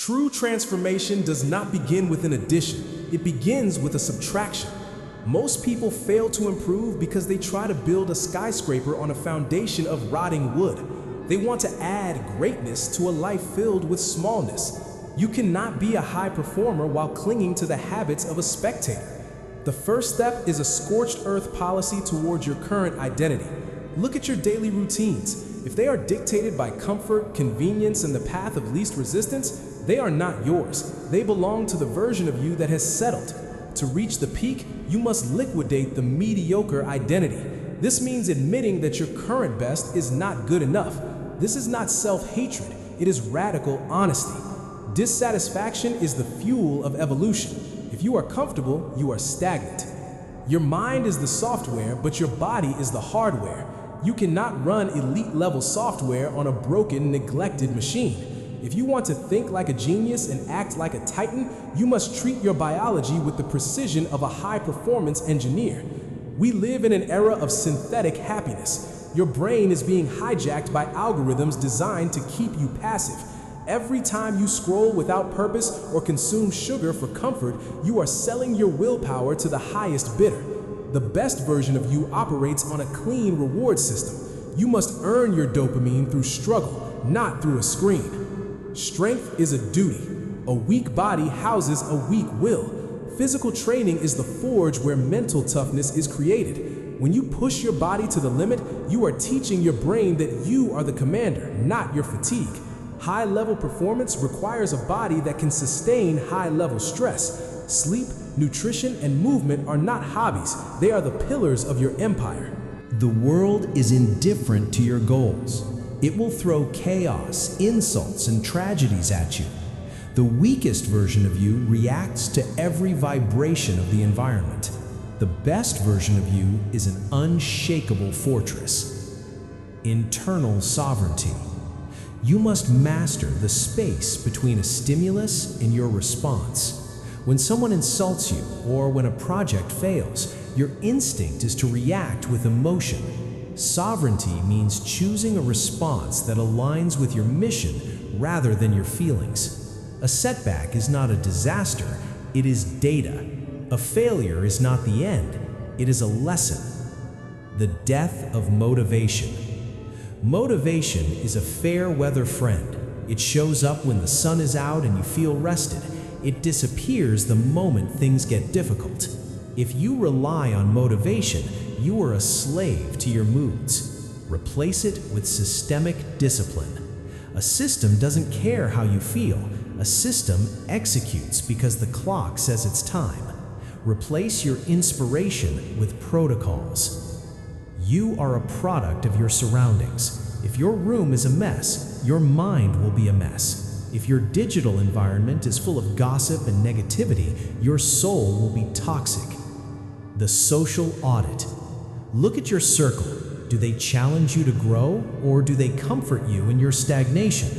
True transformation does not begin with an addition, it begins with a subtraction. Most people fail to improve because they try to build a skyscraper on a foundation of rotting wood. They want to add greatness to a life filled with smallness. You cannot be a high performer while clinging to the habits of a spectator. The first step is a scorched earth policy towards your current identity. Look at your daily routines. If they are dictated by comfort, convenience, and the path of least resistance, they are not yours. They belong to the version of you that has settled. To reach the peak, you must liquidate the mediocre identity. This means admitting that your current best is not good enough. This is not self-hatred, it is radical honesty. Dissatisfaction is the fuel of evolution. If you are comfortable, you are stagnant. Your mind is the software, but your body is the hardware. You cannot run elite-level software on a broken, neglected machine. If you want to think like a genius and act like a titan, you must treat your biology with the precision of a high-performance engineer. We live in an era of synthetic happiness. Your brain is being hijacked by algorithms designed to keep you passive. Every time you scroll without purpose or consume sugar for comfort, you are selling your willpower to the highest bidder. The best version of you operates on a clean reward system. You must earn your dopamine through struggle, not through a screen. Strength is a duty. A weak body houses a weak will. Physical training is the forge where mental toughness is created. When you push your body to the limit, you are teaching your brain that you are the commander, not your fatigue. High-level performance requires a body that can sustain high-level stress. Sleep, nutrition, and movement are not hobbies. They are the pillars of your empire. The world is indifferent to your goals. It will throw chaos, insults, and tragedies at you. The weakest version of you reacts to every vibration of the environment. The best version of you is an unshakable fortress. Internal sovereignty. You must master the space between a stimulus and your response. When someone insults you or when a project fails, your instinct is to react with emotion. Sovereignty means choosing a response that aligns with your mission rather than your feelings. A setback is not a disaster, it is data. A failure is not the end, it is a lesson. The death of motivation. Motivation is a fair-weather friend. It shows up when the sun is out and you feel rested. It disappears the moment things get difficult. If you rely on motivation, you are a slave to your moods. Replace it with systemic discipline. A system doesn't care how you feel. A system executes because the clock says it's time. Replace your inspiration with protocols. You are a product of your surroundings. If your room is a mess, your mind will be a mess. If your digital environment is full of gossip and negativity, your soul will be toxic. The social audit. Look at your circle. Do they challenge you to grow, or do they comfort you in your stagnation?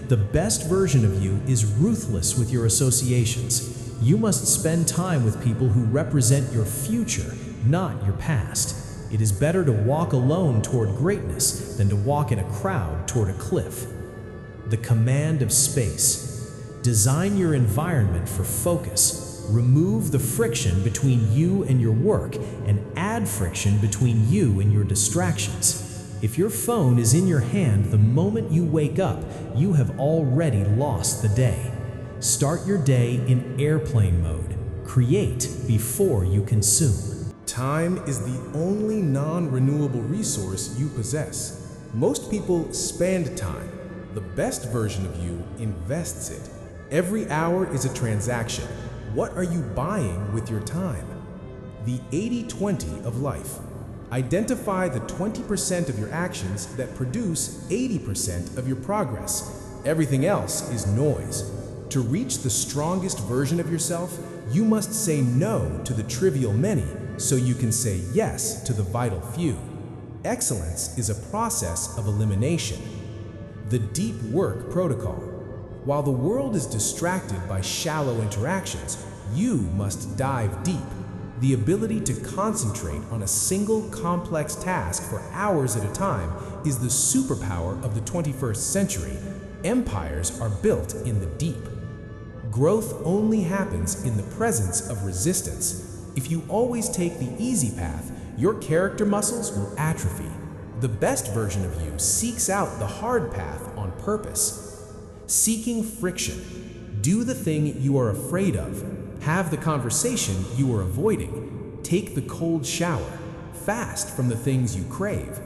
The best version of you is ruthless with your associations. You must spend time with people who represent your future, not your past. It is better to walk alone toward greatness than to walk in a crowd toward a cliff. The command of space. Design your environment for focus. Remove the friction between you and your work and add friction between you and your distractions. If your phone is in your hand the moment you wake up, you have already lost the day. Start your day in airplane mode. Create before you consume. Time is the only non-renewable resource you possess. Most people spend time. The best version of you invests it. Every hour is a transaction. What are you buying with your time? The 80-20 of life. Identify the 20% of your actions that produce 80% of your progress. Everything else is noise. To reach the strongest version of yourself, you must say no to the trivial many so you can say yes to the vital few. Excellence is a process of elimination. The deep work protocol. While the world is distracted by shallow interactions, you must dive deep. The ability to concentrate on a single complex task for hours at a time is the superpower of the 21st century. Empires are built in the deep. Growth only happens in the presence of resistance. If you always take the easy path, your character muscles will atrophy. The best version of you seeks out the hard path on purpose. Seeking friction. Do the thing you are afraid of. Have the conversation you are avoiding. Take the cold shower. Fast from the things you crave.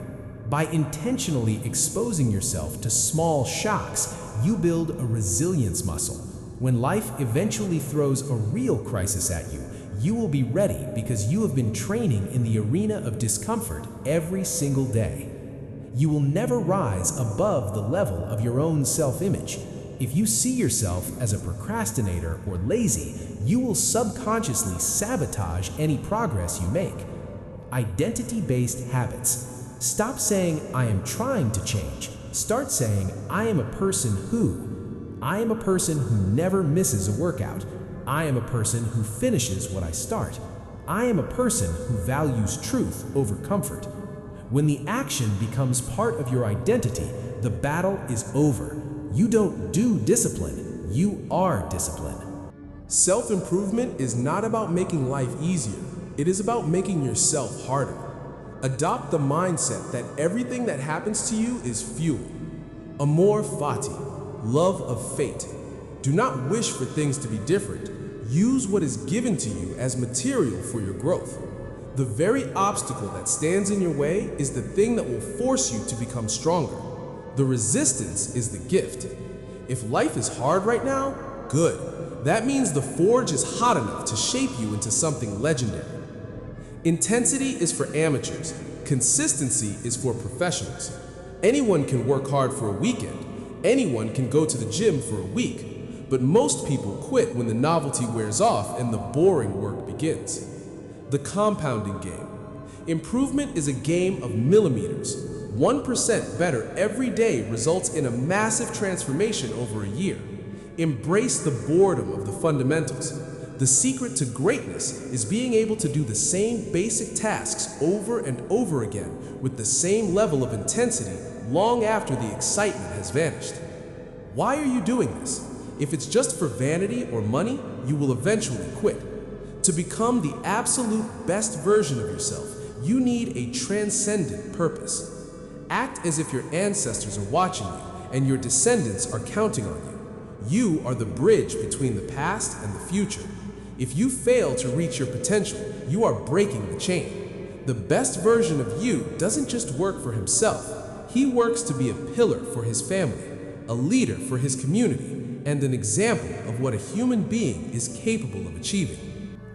By intentionally exposing yourself to small shocks, you build a resilience muscle. When life eventually throws a real crisis at you, you will be ready because you have been training in the arena of discomfort every single day. You will never rise above the level of your own self-image. If you see yourself as a procrastinator or lazy, you will subconsciously sabotage any progress you make. Identity-based habits. Stop saying, "I am trying to change." Start saying, "I am a person who." I am a person who never misses a workout. I am a person who finishes what I start. I am a person who values truth over comfort. When the action becomes part of your identity, the battle is over. You don't do discipline, you are discipline. Self-improvement is not about making life easier. It is about making yourself harder. Adopt the mindset that everything that happens to you is fuel. Amor fati, love of fate. Do not wish for things to be different. Use what is given to you as material for your growth. The very obstacle that stands in your way is the thing that will force you to become stronger. The resistance is the gift. If life is hard right now, good. That means the forge is hot enough to shape you into something legendary. Intensity is for amateurs. Consistency is for professionals. Anyone can work hard for a weekend. Anyone can go to the gym for a week. But most people quit when the novelty wears off and the boring work begins. The compounding game. Improvement is a game of millimeters. 1% better every day results in a massive transformation over a year. Embrace the boredom of the fundamentals. The secret to greatness is being able to do the same basic tasks over and over again with the same level of intensity long after the excitement has vanished. Why are you doing this? If it's just for vanity or money, you will eventually quit. To become the absolute best version of yourself, you need a transcendent purpose. Act as if your ancestors are watching you and your descendants are counting on you. You are the bridge between the past and the future. If you fail to reach your potential, you are breaking the chain. The best version of you doesn't just work for himself. He works to be a pillar for his family, a leader for his community, and an example of what a human being is capable of achieving.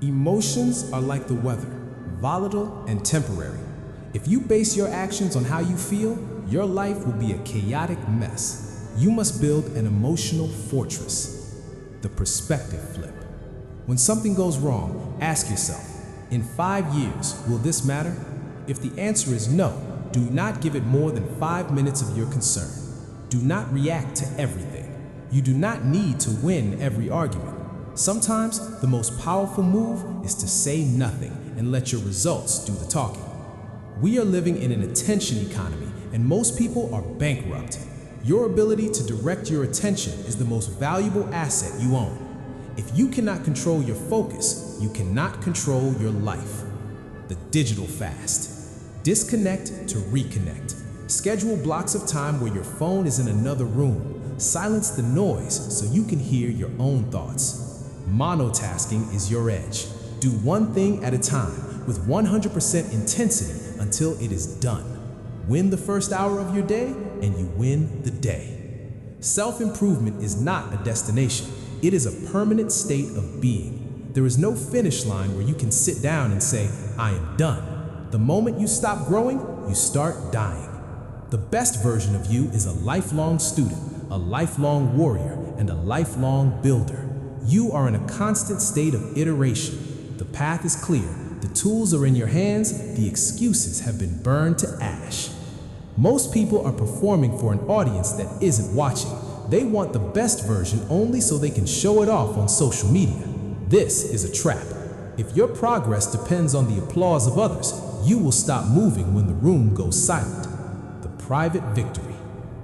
Emotions are like the weather, volatile and temporary. If you base your actions on how you feel, your life will be a chaotic mess. You must build an emotional fortress. The perspective flip. When something goes wrong, ask yourself, in 5 years, will this matter? If the answer is no, do not give it more than 5 minutes of your concern. Do not react to everything. You do not need to win every argument. Sometimes the most powerful move is to say nothing and let your results do the talking. We are living in an attention economy, and most people are bankrupt. Your ability to direct your attention is the most valuable asset you own. If you cannot control your focus, you cannot control your life. The digital fast. Disconnect to reconnect. Schedule blocks of time where your phone is in another room. Silence the noise so you can hear your own thoughts. Monotasking is your edge. Do one thing at a time with 100% intensity until it is done. Win the first hour of your day and you win the day. Self-improvement is not a destination. It is a permanent state of being. There is no finish line where you can sit down and say, "I am done." The moment you stop growing, you start dying. The best version of you is a lifelong student, a lifelong warrior, and a lifelong builder. You are in a constant state of iteration. The path is clear, the tools are in your hands, the excuses have been burned to ash. Most people are performing for an audience that isn't watching. They want the best version only so they can show it off on social media. This is a trap. If your progress depends on the applause of others, you will stop moving when the room goes silent. The private victory.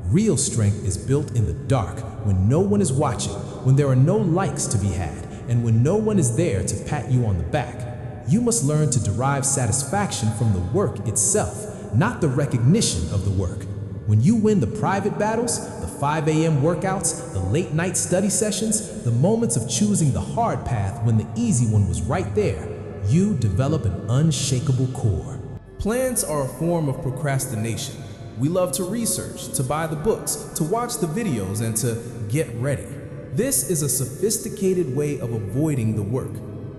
Real strength is built in the dark when no one is watching. when there are no likes to be had, and when no one is there to pat you on the back. You must learn to derive satisfaction from the work itself, not the recognition of the work. When you win the private battles, the 5 a.m. workouts, the late night study sessions, the moments of choosing the hard path when the easy one was right there, you develop an unshakable core. Plans are a form of procrastination. We love to research, to buy the books, to watch the videos, and to get ready. This is a sophisticated way of avoiding the work.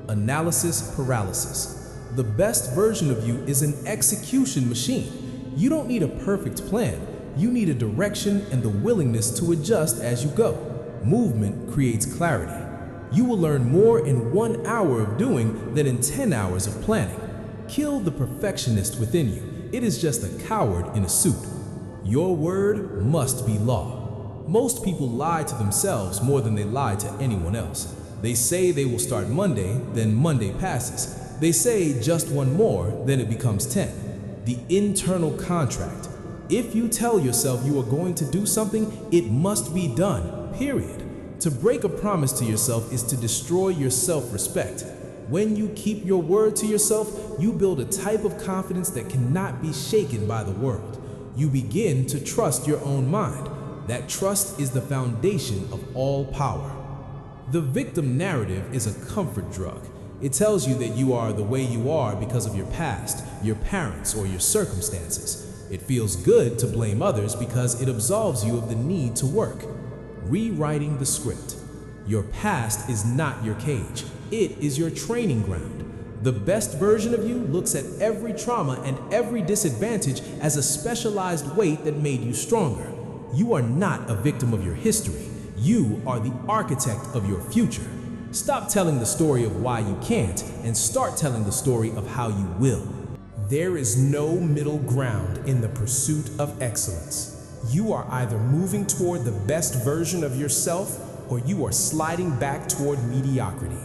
Analysis paralysis. The best version of you is an execution machine. You don't need a perfect plan. You need a direction and the willingness to adjust as you go. Movement creates clarity. You will learn more in 1 hour of doing than in 10 hours of planning. Kill the perfectionist within you. It is just a coward in a suit. Your word must be law. Most people lie to themselves more than they lie to anyone else. They say they will start Monday, then Monday passes. They say just one more, then it becomes 10. The internal contract. If you tell yourself you are going to do something, it must be done, period. To break a promise to yourself is to destroy your self-respect. When you keep your word to yourself, you build a type of confidence that cannot be shaken by the world. You begin to trust your own mind. That trust is the foundation of all power. The victim narrative is a comfort drug. It tells you that you are the way you are because of your past, your parents, or your circumstances. It feels good to blame others because it absolves you of the need to work. Rewriting the script. Your past is not your cage. It is your training ground. The best version of you looks at every trauma and every disadvantage as a specialized weight that made you stronger. You are not a victim of your history. You are the architect of your future. Stop telling the story of why you can't and start telling the story of how you will. There is no middle ground in the pursuit of excellence. You are either moving toward the best version of yourself or you are sliding back toward mediocrity.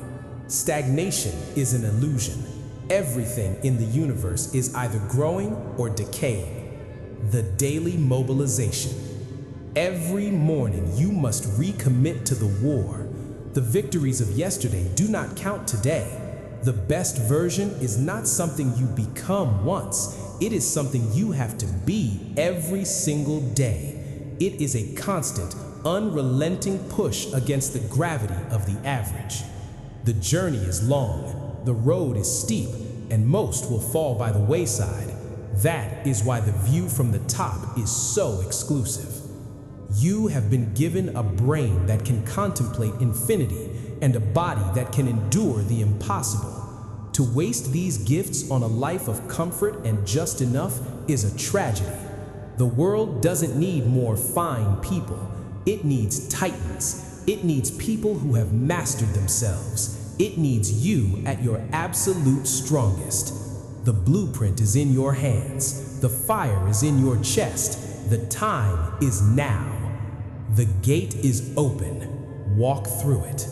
Stagnation is an illusion. Everything in the universe is either growing or decaying. The daily mobilization. Every morning you must recommit to the war. The victories of yesterday do not count today. The best version is not something you become once. It is something you have to be every single day. It is a constant, unrelenting push against the gravity of the average. The journey is long, the road is steep, and most will fall by the wayside. That is why the view from the top is so exclusive. You have been given a brain that can contemplate infinity and a body that can endure the impossible. To waste these gifts on a life of comfort and just enough is a tragedy. The world doesn't need more fine people. It needs titans. It needs people who have mastered themselves. It needs you at your absolute strongest. The blueprint is in your hands. The fire is in your chest. The time is now. The gate is open. Walk through it.